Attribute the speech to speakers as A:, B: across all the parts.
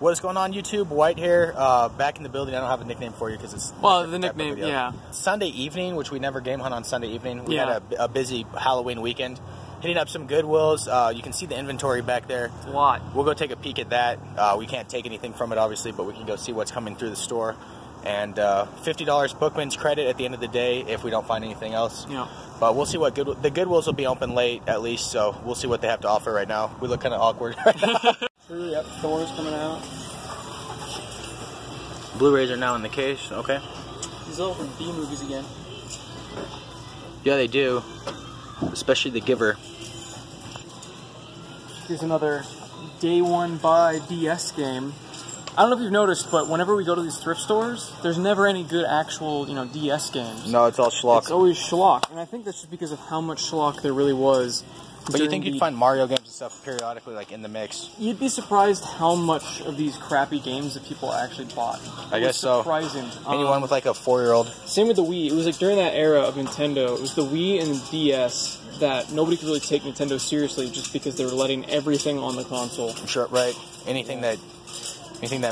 A: What is going on, YouTube? White here, back in the building. I don't have a nickname for you because it's...
B: Well, the nickname, yeah.
A: Sunday evening, which we never game hunt on Sunday evening. We had a busy Halloween weekend. Hitting up some Goodwills. You can see the inventory back there.
B: A lot.
A: We'll go take a peek at that. We can't take anything from it, obviously, but we can go see what's coming through the store. And $50 Bookman's credit at the end of the day if we don't find anything else.
B: Yeah.
A: But we'll see what the Goodwills will be open late, at least, so we'll see what they have to offer right now. We look kind of awkward.
B: Yep, Thor's coming out.
A: Blu-rays are now in the case, okay.
B: These all from B movies again.
A: Yeah, they do. Especially The Giver.
B: Here's another day one buy DS game. I don't know if you've noticed, but whenever we go to these thrift stores, there's never any good actual, DS games.
A: No, it's all schlock.
B: It's always schlock, and I think that's just because of how much schlock there really was.
A: But you think you'd find Mario games and stuff periodically, like, in the mix?
B: You'd be surprised how much of these crappy games that people actually bought.
A: I guess so.
B: Surprising.
A: Anyone with, like, a 4-year-old.
B: Same with the Wii. It was, like, during that era of Nintendo, it was the Wii and the DS that nobody could really take Nintendo seriously just because they were letting everything on the console.
A: Sure, right. Anything that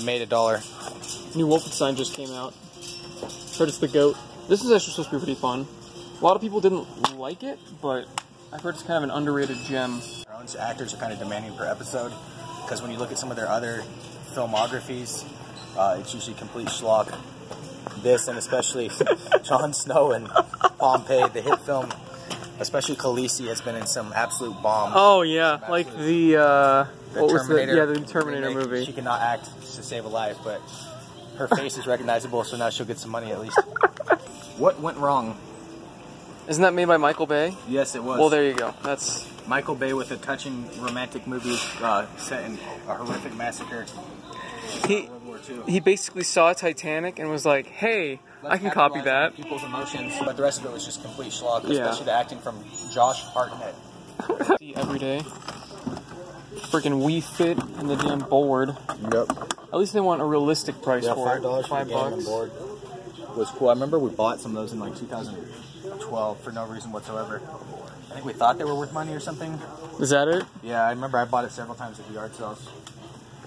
A: made $1.
B: New Wolfenstein just came out. Heard it's the GOAT. This is actually supposed to be pretty fun. A lot of people didn't like it, but I've heard it's kind of an underrated gem.
A: Their own actors are kind of demanding per episode, because when you look at some of their other filmographies, it's usually complete schlock. This, and especially Jon Snow and Pompeii, the hit film, especially Khaleesi, has been in some absolute bomb.
B: Oh yeah, like the
A: Terminator.
B: the Terminator movie.
A: She cannot act to save a life, but her face is recognizable, so now she'll get some money at least. What went wrong?
B: Isn't that made by Michael Bay?
A: Yes, it was.
B: Well, there you go. That's
A: Michael Bay with a touching romantic movie set in a horrific massacre. World War II.
B: He basically saw Titanic and was like, "Hey, I can copy that."
A: People's emotions, but the rest of it was just complete schlock, especially the acting from Josh Hartnett.
B: See every day. Freaking Wii Fit and the damn board.
A: Yep.
B: At least they want a realistic price for it.
A: $5 for the game and board was cool. I remember we bought some of those in like 2012 for no reason whatsoever. I think we thought they were worth money or something.
B: Is that it?
A: Yeah, I remember I bought it several times at the yard sales.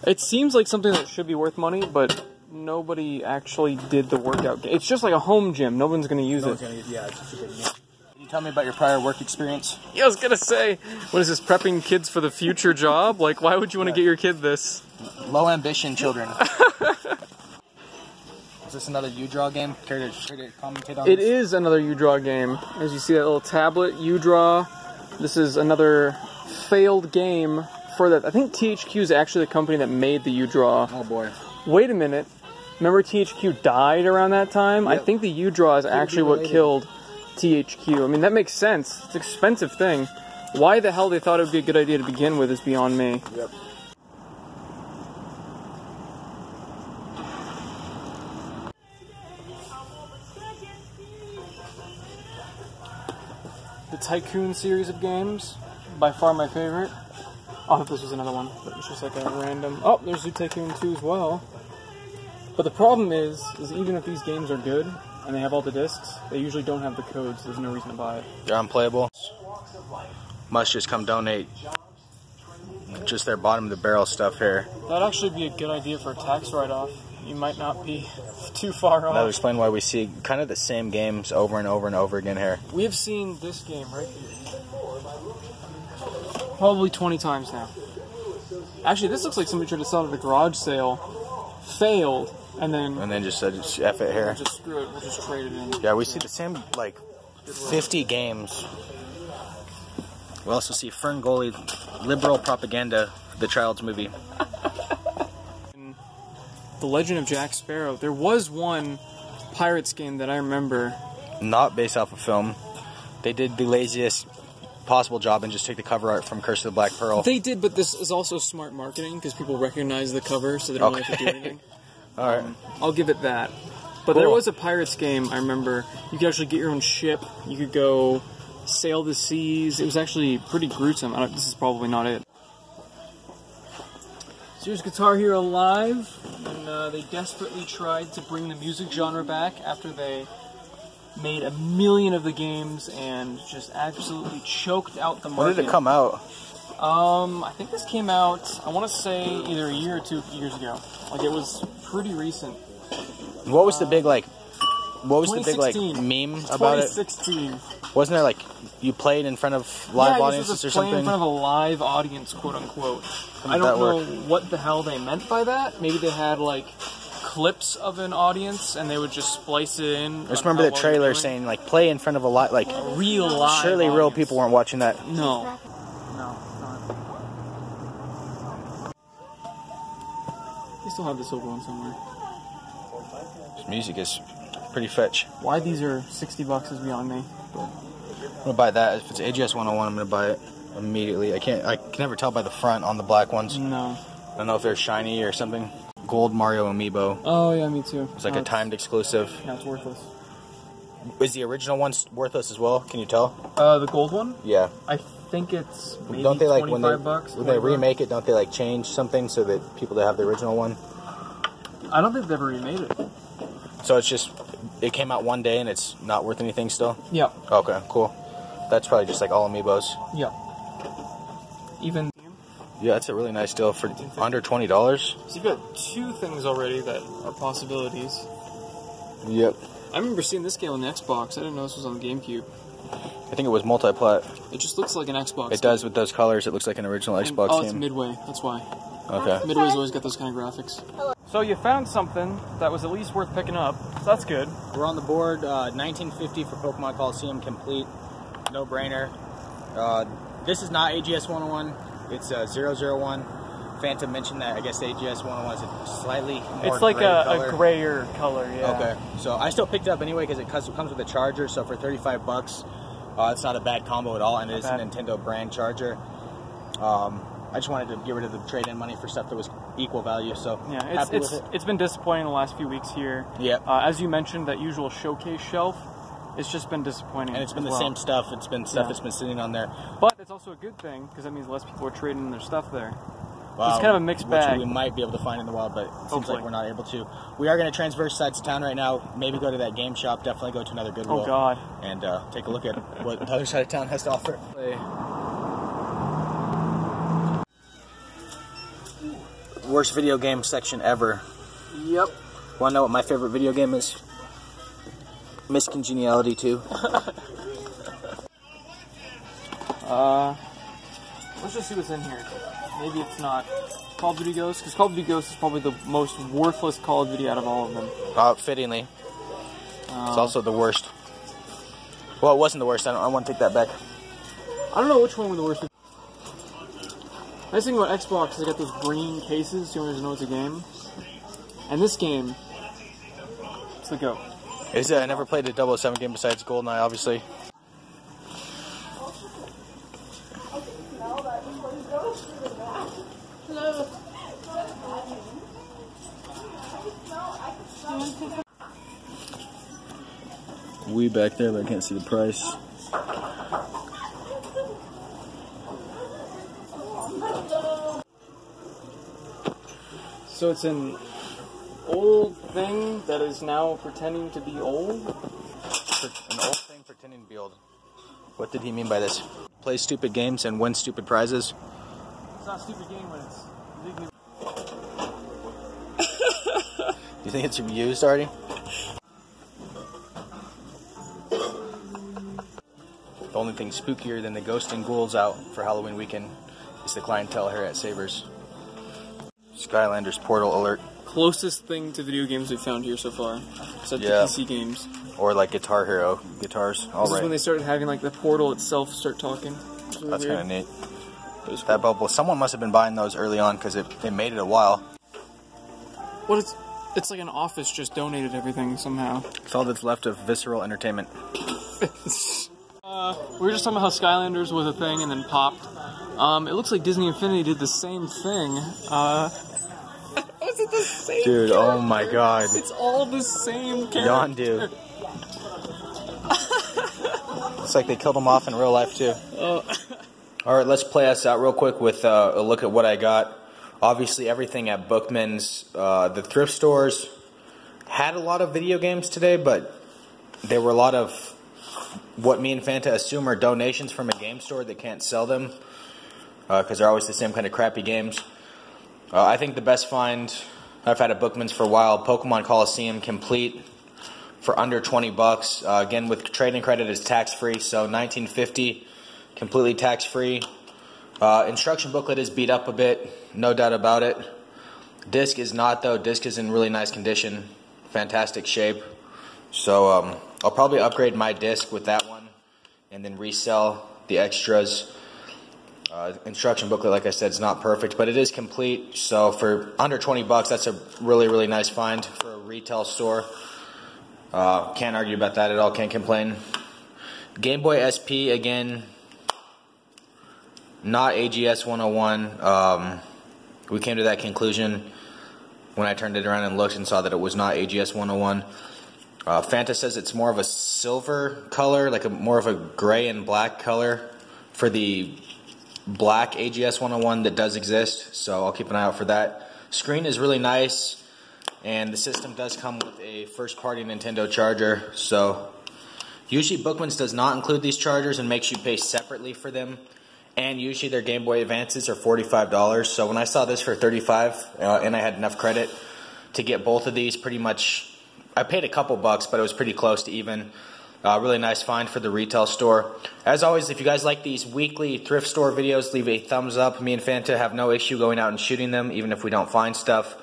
B: It seems like something that should be worth money, but nobody actually did the workout. It's just like a home gym. No one's going to use it.
A: Yeah, it's just a good game. Can you tell me about your prior work experience?
B: Yeah, I was going to say, what is this, prepping kids for the future job? Like, why would you want to get your kid this?
A: Low ambition children. Is this another U-Draw game? Care to commentate on
B: It
A: this?
B: is another U-Draw game. As you see that little tablet, U-Draw. This is another failed game for that. I think THQ is actually the company that made the U-Draw.
A: Oh boy.
B: Wait a minute. Remember THQ died around that time? Yep. I think the U-Draw is actually what killed THQ. I mean, that makes sense. It's an expensive thing. Why the hell they thought it would be a good idea to begin with is beyond me.
A: Yep.
B: The Tycoon series of games, by far my favorite. I thought this was another one, but it's just like a random... Oh, there's Zoo Tycoon 2 as well. But the problem is even if these games are good, and they have all the discs, they usually don't have the codes, so there's no reason to buy it.
A: They're unplayable. Must just come donate just their bottom of the barrel stuff here.
B: That'd actually be a good idea for a tax write-off. You might not be too far off.
A: That would explain why we see kind of the same games over and over and over again here.
B: We have seen this game right here probably 20 times now. Actually, this looks like somebody tried to sell it at a garage sale, failed, and then
A: just said, F it here.
B: Just screw it, we'll just trade it in.
A: Yeah, we see the same, like, 50 games. We also see Ferngully liberal propaganda, the Child's movie.
B: The Legend of Jack Sparrow. There was one Pirates game that I remember.
A: Not based off a film. They did the laziest possible job and just took the cover art from Curse of the Black Pearl.
B: They did, but this is also smart marketing because people recognize the cover, so they don't have to do anything.
A: All right.
B: I'll give it that. But there was a Pirates game, I remember. You could actually get your own ship. You could go sail the seas. It was actually pretty gruesome. This is probably not it. So here's Guitar Hero Live, and they desperately tried to bring the music genre back after they made 1 million of the games and just absolutely choked out the market.
A: When did it come out?
B: I think this came out, I want to say either a year or 2 years ago. Like, it was pretty recent.
A: What was the big, like, what was the big, like,
B: 2016.
A: meme about it?
B: 2016.
A: Wasn't there, like, you played in front of live audiences or something?
B: In front of a live audience, quote unquote. I don't know what the hell they meant by that. Maybe they had, like, clips of an audience and they would just splice it in.
A: I just remember the trailer saying, like, play in front of a lot, like,
B: a real live
A: surely
B: audience.
A: real people weren't watching that.
B: No. No, not. They still have this over one somewhere.
A: This music is pretty fetch.
B: Why these are $60 is beyond me.
A: I'm gonna buy that. If it's AGS 101, I'm gonna buy it immediately. I can never tell by the front on the black ones.
B: No.
A: I don't know if they're shiny or something. Gold Mario amiibo.
B: Oh yeah, me too.
A: It's like a timed exclusive.
B: Yeah, it's worthless.
A: Is the original one worthless as well? Can you tell?
B: The gold one?
A: Yeah.
B: I think it's maybe
A: don't they like when
B: $25.
A: When they remake it? Don't they like change something so that people that have the original one?
B: I don't think they've ever remade it.
A: So it's just it came out one day and it's not worth anything still.
B: Yeah.
A: Okay, cool. That's probably just like all amiibos.
B: Yeah. Even.
A: Yeah, that's a really nice deal for under $20.
B: So you've got 2 things already that are possibilities.
A: Yep.
B: I remember seeing this game on the Xbox. I didn't know this was on the GameCube.
A: I think it was multi-plat.
B: It just looks like an Xbox.
A: It does with those colors. It looks like an original Xbox
B: game. Oh,
A: game.
B: it's Midway. That's why.
A: Okay.
B: Midway's always got those kind of graphics. So you found something that was at least worth picking up. So that's good.
A: We're on the board. 1950 for Pokemon Coliseum complete. No brainer. This is not AGS 101. It's 001. Phantom mentioned that I guess the AGS 101 is a slightly more
B: It's like
A: gray color.
B: a grayer color, yeah.
A: Okay. So I still picked it up anyway because it comes with a charger. So for $35, it's not a bad combo at all, and it is a Nintendo brand charger. I just wanted to get rid of the trade-in money for stuff that was equal value. So
B: yeah, it's been disappointing the last few weeks here.
A: Yeah.
B: As you mentioned, that usual showcase shelf, it's just been disappointing.
A: And it's been the same stuff. It's been stuff that's been sitting on there.
B: But it's also a good thing because that means less people are trading their stuff there.
A: Wow,
B: it's kind of a mixed bag.
A: Which we might be able to find in the wild, but it seems like we're not able to. We are going to transverse sides of town right now. Maybe go to that game shop. Definitely go to another Goodwill.
B: Oh, God.
A: And take a look at what the other side of town has to offer. Worst video game section ever.
B: Yep.
A: Want to know what my favorite video game is? Miss Congeniality 2.
B: Let's just see what's in here. Maybe it's not Call of Duty Ghosts, because Call of Duty Ghosts is probably the most worthless Call of Duty out of all of them.
A: Fittingly. It's also the worst. Well, it wasn't the worst. I want to take that back.
B: I don't know which one was the worst. Nice thing about Xbox is they got those green cases, so you always know it's a game. And this game, it's the GOAT.
A: I never played a 007 game besides GoldenEye, obviously. Way back there, but I can't see the price.
B: So it's an old thing that is now pretending to be old?
A: An old thing pretending to be old. What did he mean by this? Play stupid games and win stupid prizes?
B: It's not a stupid game when it's legally...
A: You think it's used already? The only thing spookier than the ghost and ghouls out for Halloween weekend is the clientele here at Savers. Skylanders Portal alert.
B: Closest thing to video games we've found here so far. Except the PC games.
A: Or like Guitar Hero guitars. All
B: this is when they started having like the Portal itself start talking.
A: Really That's kind of neat. Cool. That bubble. Someone must have been buying those early on because they made it a while.
B: What it's like an office just donated everything somehow.
A: It's all that's left of Visceral Entertainment.
B: We were just talking about how Skylanders was a thing and then popped. It looks like Disney Infinity did the same thing. Is it the same
A: Dude,
B: character?
A: Oh my god.
B: It's all the same character.
A: Yondu. It's like they killed him off in real life too. Alright, let's play us out real quick with a look at what I got. Obviously everything at Bookman's, the thrift stores had a lot of video games today, but there were a lot of what me and Fanta assume are donations from a game store that can't sell them. because they're always the same kind of crappy games. I think the best find I've had at Bookman's for a while, Pokemon Coliseum Complete for under 20 bucks. Again, with trade-in credit, it's tax-free, so $19.50, completely tax-free. Instruction booklet is beat up a bit, no doubt about it. Disc is not, though. Disc is in really nice condition, fantastic shape. So I'll probably upgrade my disc with that one and then resell the extras. Instruction booklet, like I said, is not perfect, but it is complete. So for under 20 bucks, that's a really, really nice find for a retail store. Can't argue about that at all. Can't complain. Game Boy SP, again, not AGS 101. We came to that conclusion when I turned it around and looked and saw that it was not AGS 101. Fanta says it's more of a silver color, like more of a gray and black color for the black AGS 101 that does exist, so I'll keep an eye out for that. Screen is really nice, and the system does come with a first-party Nintendo charger, so usually Bookman's does not include these chargers and makes you pay separately for them, and usually their Game Boy Advances are $45, so when I saw this for $35 and I had enough credit to get both of these, pretty much I paid a couple bucks, but it was pretty close to even. Really nice find for the retail store. As always, if you guys like these weekly thrift store videos, leave a thumbs up. Me and Fanta have no issue going out and shooting them, even if we don't find stuff.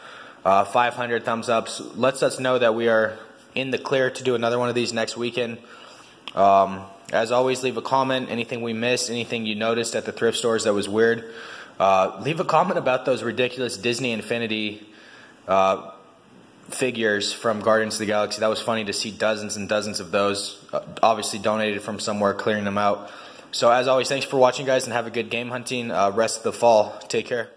A: 500 thumbs ups lets us know that we are in the clear to do another one of these next weekend. As always, leave a comment. Anything we missed, anything you noticed at the thrift stores that was weird. Leave a comment about those ridiculous Disney Infinity figures from Guardians of the Galaxy. That was funny to see dozens and dozens of those, obviously donated from somewhere, clearing them out. So as always, thanks for watching, guys, and have a good game hunting rest of the fall. Take care.